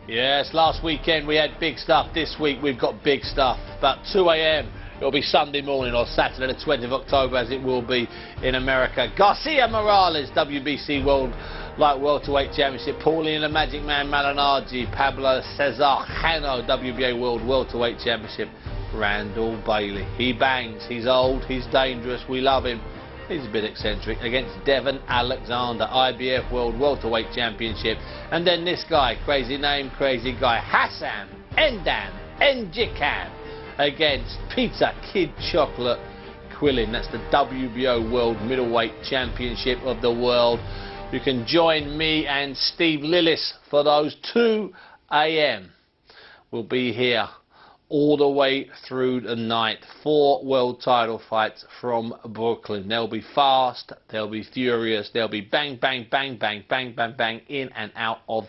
Yes, last weekend we had big stuff. This week we've got big stuff. About 2 a.m. It'll be Sunday morning or Saturday the 20th of October as it will be in America. Garcia Morales, WBC World Light Welterweight Championship. Paulie the Magic Man Malignaggi. Pablo Cesar Jano, WBA World Welterweight Championship. Randall Bailey. He bangs. He's old. He's dangerous. We love him. He's a bit eccentric. Against Devon Alexander, IBF World Welterweight Championship. And then this guy, crazy name, crazy guy, Hassan Endan Njikan, against Peter Kid Chocolate Quillin. That's the WBO World Middleweight Championship of the world. You can join me and Steve Lillis for those 2 a.m. We'll be here all the way through the night. 4 world title fights from Brooklyn. They'll be fast, they'll be furious, they'll be bang, bang, bang, bang, bang, bang, bang, in and out of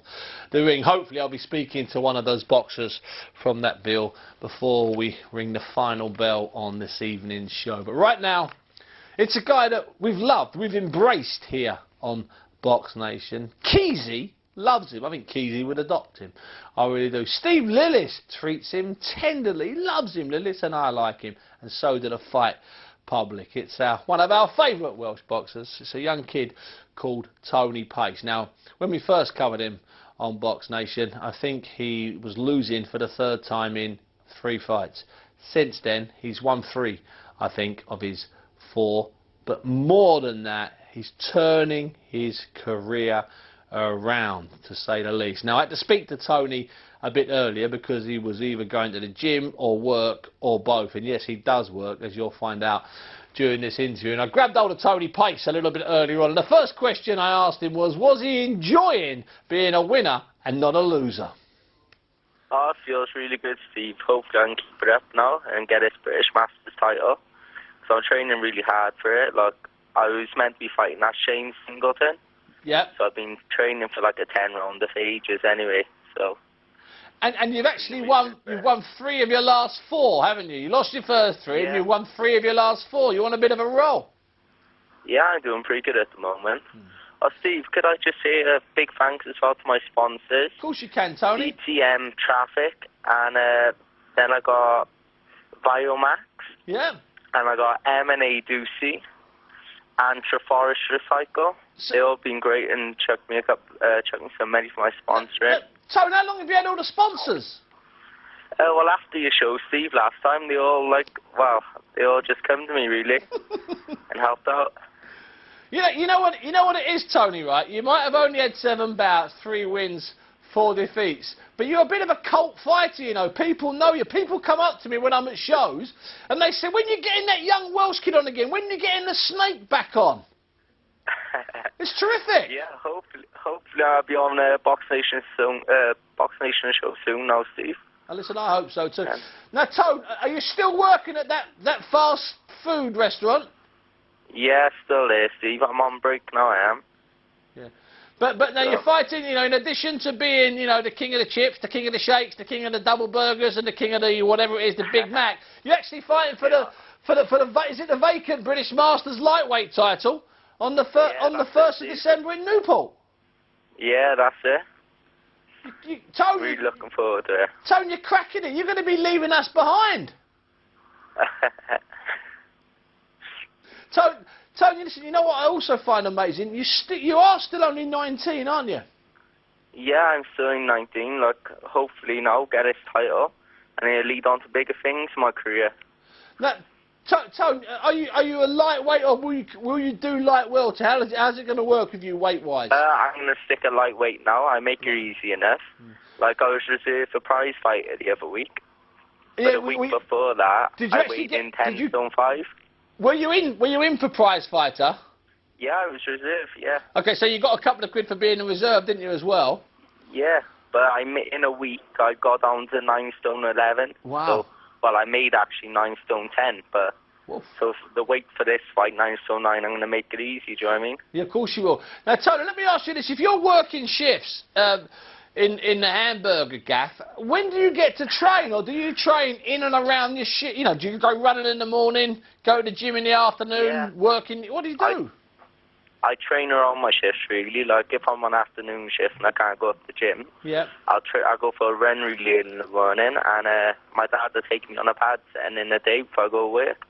the ring. Hopefully I'll be speaking to one of those boxers from that bill before we ring the final bell on this evening's show. But right now, it's a guy that we've loved, we've embraced here on Box Nation. Keezy loves him. I think Keezy would adopt him. I really do. Steve Lillis treats him tenderly, loves him, Lillis, and I like him. And so do the fight public. It's one of our favourite Welsh boxers. It's a young kid called Tony Pace. Now, when we first covered him on Box Nation, I think he was losing for the 3rd time in 3 fights. Since then, he's won 3, I think, of his 4. But more than that, he's turning his career around, to say the least. Now, I had to speak to Tony a bit earlier because he was either going to the gym or work or both. And yes, he does work, as you'll find out during this interview. And I grabbed hold of Tony Pace a little bit earlier on. And the first question I asked him was he enjoying being a winner and not a loser? Oh, it feels really good, Steve. Hopefully I can keep it up now and get this British Masters title. So I'm training really hard for it. Like, I was meant to be fighting that Shane Singleton. Yeah. So I've been training for like a 10-rounder for ages anyway. So. And you've actually won. You've won 3 of your last 4, haven't you? You lost your first 3, and you've won 3 of your last 4. You're on a bit of a roll. Yeah, I'm doing pretty good at the moment. Oh, Steve, could I just say a big thanks as well to my sponsors? Of course you can, Tony. BTM Traffic, and then I got Biomax. Yeah. And I got M&A Ducey and Treforest Recycle. They've all been great and chucked me some money for my sponsoring. Tony, how long have you had all the sponsors? Well, after your show, Steve, last time, they all they all just come to me really and helped out. You know what it is, Tony, right? You might have only had 7 bouts, 3 wins, 4 defeats, but you're a bit of a cult fighter, you know. People know you. People come up to me when I'm at shows, and they say, when you getting that young Welsh kid on again? When you getting the Snake back on? It's terrific. Yeah, hopefully I'll be on Box Nation soon. Box Nation show soon now, Steve. Now, listen, I hope so too. Now, Tone, are you still working at that fast food restaurant? Yeah, still there, Steve. I'm on break now. I am. Yeah. But now you're fighting, you know, in addition to being, you know, the king of the chips, the king of the shakes, the king of the double burgers, and the king of the whatever it is, the Big Mac. You're actually fighting for the is it the vacant British Masters lightweight title on the 1st of December in Newport? Yeah, that's it. Tony, really looking forward to it. Tony, you're cracking it. You're going to be leaving us behind. Tony, listen, you know what I also find amazing? You are still only 19, aren't you? Yeah, I'm still 19. Like, hopefully now get this title and then lead on to bigger things in my career. Now, Tony, are you a lightweight or will you do light welter? How's it going to work with you weight-wise? I'm going to stick at lightweight now. I make it easy enough. Like, I was reserved for prize fighter the other week. But the week before that, I weighed in 10 stone 5. Were you in for prize fighter? Yeah, I was reserve, yeah. Okay, so you got a couple of quid for being in reserve, didn't you, as well? Yeah, but in a week I got down to 9 stone 11. Wow. So, well, I made actually 9 stone 10, but so the weight for this fight, 9 stone 9, I'm going to make it easy, do you know what I mean? Yeah, of course you will. Now, Tony, let me ask you this. If you're working shifts in the hamburger gaff, when do you get to train, or do you train in and around your shift? You know, do you go running in the morning, go to the gym in the afternoon, working? What do you do? I train around my shifts really. Like if I'm on afternoon shift and I can't go to the gym, Yeah. I'll go for a run really in the morning, and my dad will take me on a pad and in the day before I go to work.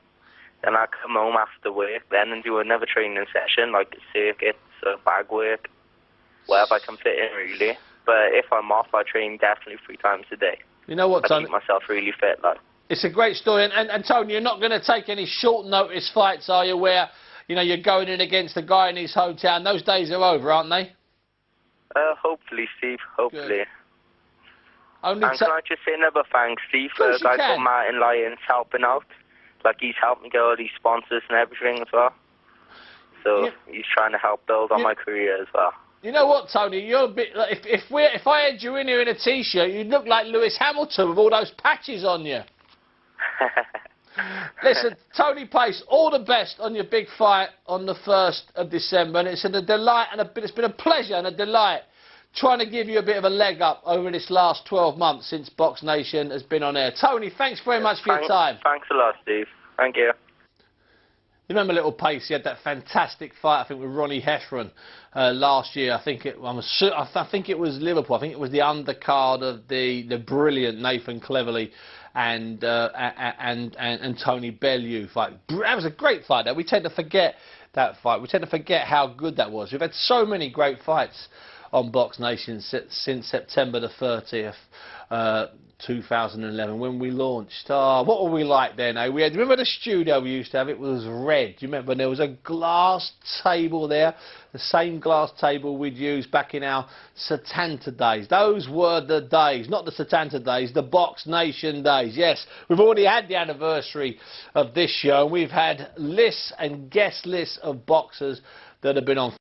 Then I come home after work then and do another training session, like circuits or bag work, whatever I can fit in really. But if I'm off, I train definitely 3 times a day. You know what, I Tony? keep myself really fit, like. It's a great story, and Tony, you're not going to take any short notice fights, are you? Where you're going in against a guy in his hometown. Those days are over, aren't they? Hopefully, Steve. Hopefully. Good. And can I just say another thanks, Steve, for a guy called Martin Lyons helping out. Like he's helped me get all these sponsors and everything as well. So he's trying to help build on my career as well. You know what, Tony? You're a bit. Like, if I had you in here in a t-shirt, you'd look like Lewis Hamilton with all those patches on you. Listen, Tony Pace, all the best on your big fight on the 1st of December, and it's a delight and it's been a pleasure and a delight trying to give you a bit of a leg up over this last 12 months since Box Nation has been on air. Tony, thanks very much for your time. Thanks a lot, Steve. Thank you. You remember little Pace? He had that fantastic fight, I think, with Ronnie Heffron last year. I think it was Liverpool. I think it was the undercard of the brilliant Nathan Cleverly and Tony Bellew fight. That was a great fight. We tend to forget that fight. We tend to forget how good that was. We've had so many great fights on Box Nation since September the 30th, 2011, when we launched. What were we like then, eh? Remember the studio we used to have? It was red. Do you remember? There was a glass table there, the same glass table we'd used back in our Setanta days. Those were the days, not the Setanta days, the Box Nation days. Yes, we've already had the anniversary of this show, and we've had lists and guest lists of boxers that have been on